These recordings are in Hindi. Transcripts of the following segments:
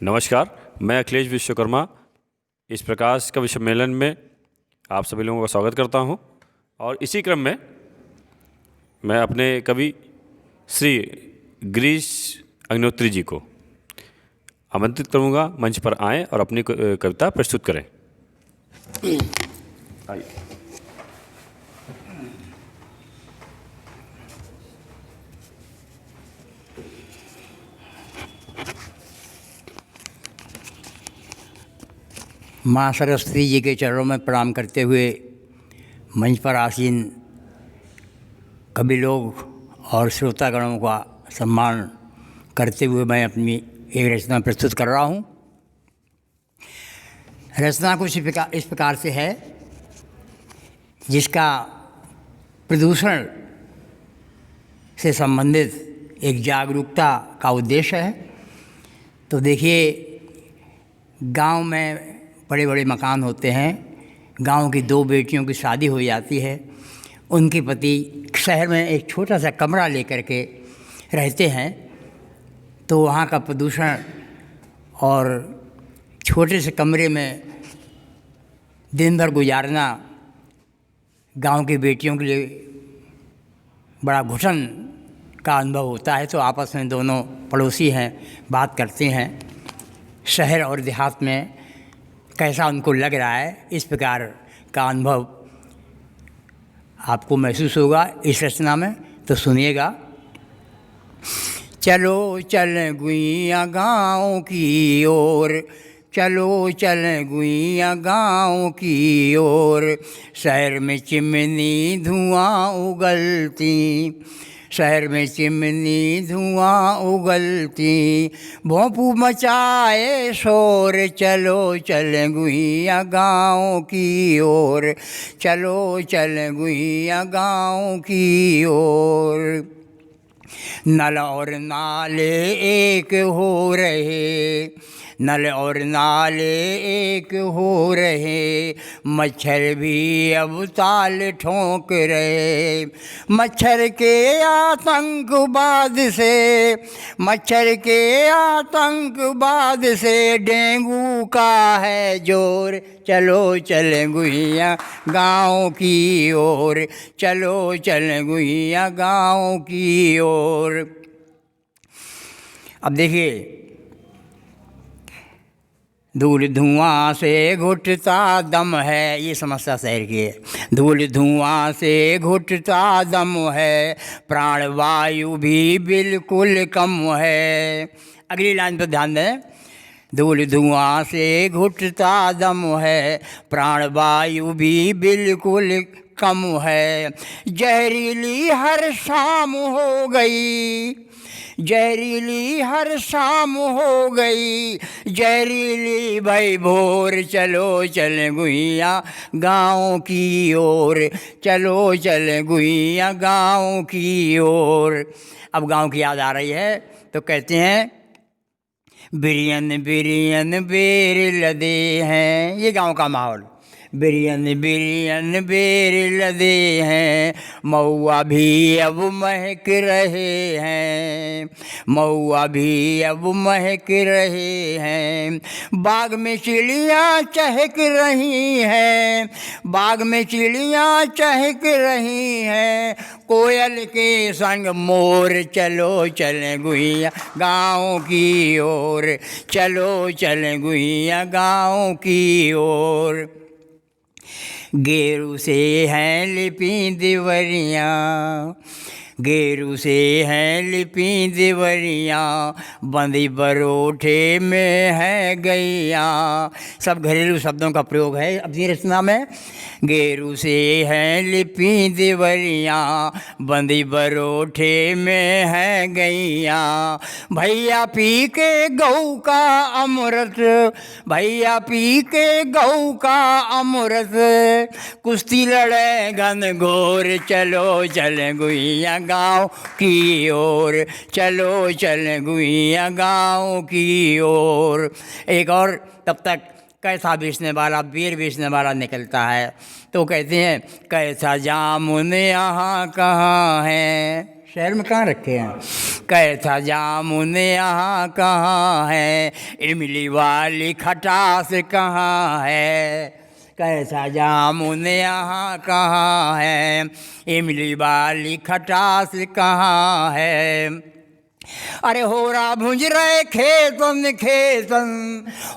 नमस्कार, मैं अखिलेश विश्वकर्मा इस प्रकाश कवि सम्मेलन में आप सभी लोगों का स्वागत करता हूं और इसी क्रम में मैं अपने कवि श्री गिरीश अग्निहोत्री जी को आमंत्रित करूंगा, मंच पर आएं और अपनी कविता प्रस्तुत करें। आइए। माँ सरस्वती जी के चरणों में प्रणाम करते हुए मंच पर आसीन कवि लोग और श्रोतागणों का सम्मान करते हुए मैं अपनी एक रचना प्रस्तुत कर रहा हूँ। रचना कुछ इस प्रकार से है, जिसका प्रदूषण से संबंधित एक जागरूकता का उद्देश्य है। तो देखिए, गांव में बड़े बड़े मकान होते हैं, गांव की दो बेटियों की शादी हो जाती है, उनके पति शहर में एक छोटा सा कमरा लेकर के रहते हैं, तो वहाँ का प्रदूषण और छोटे से कमरे में दिन भर गुजारना गांव की बेटियों के लिए बड़ा घुटन का अनुभव होता है। तो आपस में दोनों पड़ोसी हैं, बात करते हैं शहर और देहात में कैसा उनको लग रहा है, इस प्रकार का अनुभव आपको महसूस होगा इस रचना में। तो सुनिएगा। चलो चल गुइया गाँव की ओर, चलो चल गुइया गाँव की ओर, शहर में चिमनी धुआं उगलती, शहर में चिमनी धुआं उगलती, भोंपू मचाए शोर, चलो चल गुइया गाँव की ओर, चलो चल गुइया गाँव की ओर। नल और नाले एक हो रहे, नल और नाले एक हो रहे, मच्छर भी अब ताल ठोंक रहे, मच्छर के आतंकवाद से, मच्छर के आतंकवाद से डेंगू का है जोर, चलो चल गुइया गाँव की ओर, चलो चल गुइया गाँव की ओर। अब देखिए, धूल धुआं से घुटता दम है, ये समस्या शहर की है। धूल धुआं से घुटता दम है, प्राणवायु भी बिल्कुल कम है। अगली लाइन पर ध्यान दें। धूल धुआं से घुटता दम है, प्राणवायु भी बिल्कुल कम है, जहरीली हर शाम हो गई, जहरीली हर शाम हो गई, जहरीली भाई भोर, चलो चल गुइया गाँव की ओर, चलो चल गुइया गाँव की ओर। अब गाँव की याद आ रही है तो कहते हैं, बिरियन बिरियन बेर लदे हैं, ये गांव का माहौल। बिरियन बिरियन बेर लदे हैं, मऊआ भी अब महक रहे हैं, मऊआ भी अब महक रहे हैं, बाग में चिड़ियाँ चहक रही हैं, बाग में चिड़ियाँ चहक रही हैं, कोयल के संग मोर, चलो चल गुइया गाँव की ओर, चलो चल गुइया गाँव की ओर। गेरू से हैं लिपी दिवरियाँ, गेरू से हैं लिपी दिवरियाँ, बंदी बरोठे में है गैया। सब घरेलू शब्दों का प्रयोग है अपनी रचना में। गेरू से हैं लिपी दिवरियाँ, बंदी बरोठे में है गैया, भैया पी के गऊ का अमृत, भैया पी के गऊ का अमृत, कुश्ती लड़े घन घोर, चलो चल गुइया गाँव की ओर, चलो चल गुइया गाँव की ओर। एक और तब तक कैसा बेचने वाला बेर बेचने वाला निकलता है, तो कहते हैं कैसा जामुन यहाँ कहाँ है, शहर में कहाँ रखे हैं। कैसा जामुन यहाँ कहाँ है, इमली वाली खटास कहाँ है। कैसा जामुन यहाँ कहाँ है, इमली वाली खटास कहाँ है। अरे होरा भुंज रहे खेतन खेतन,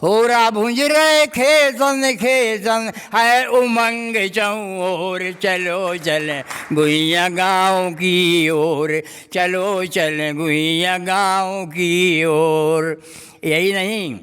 होरा भुंज रहे खेतन खेतन, है उमंग चौर। चलो चले गुइया गाँव की ओर, चलो चले गुइया गाँव की ओर। यही नहीं,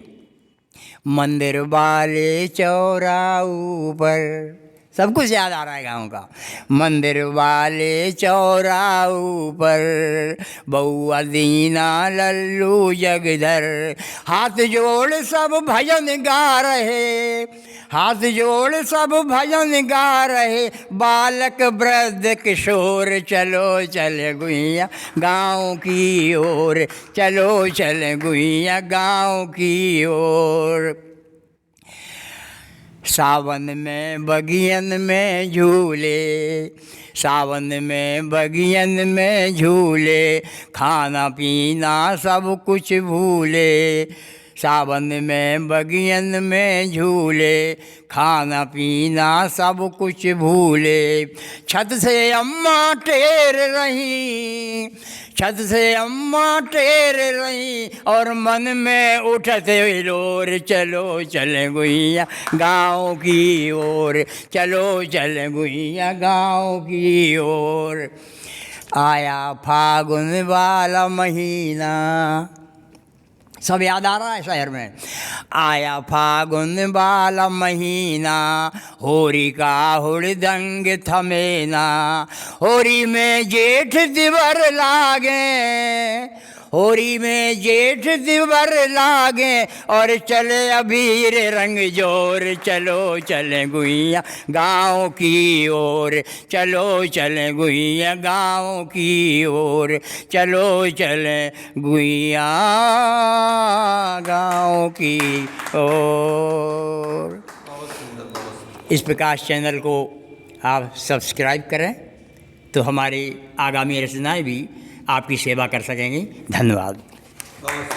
मंदिर वाले चौरा ऊपर, सब कुछ याद आ रहा है गाँव का। मंदिर वाले चौरा ऊपर, बउआ दीना लल्लू जगधर, हाथ जोड़ सब भजन गा रहे, हाथ जोड़ सब भजन गा रहे, बालक वृद्ध किशोर। चलो चले गुइया गाँव की ओर, चलो चले गुइया गाँव की ओर। सावन में बगियन में झूले, सावन में बगियन में झूले, खाना पीना सब कुछ भूले। सावन में बगियन में झूले, खाना पीना सब कुछ भूले। छत से अम्मा टेर रही, छत से अम्मा टेर रही, और मन में उठते लोर। चलो चले गुइया गाँव की ओर, चलो चले गुइया गाँव की ओर। आया फागुन वाला महीना, सब याद आ रहा है शहर में। आया फागुन वाला महीना, होरी का हुड़दंग थमेना, होरी में जेठ दिवर लागे, होरी में जेठ दिवर लागे, और चले अबीर रंग जोर। चलो चले गुइया गाँव की ओर, चलो चले गुइया गाँव की ओर, चलो चले गुइया गाँव की ओर। इस प्रकाश चैनल को आप सब्सक्राइब करें तो हमारी आगामी रचनाएं भी आपकी सेवा कर सकेंगी। धन्यवाद।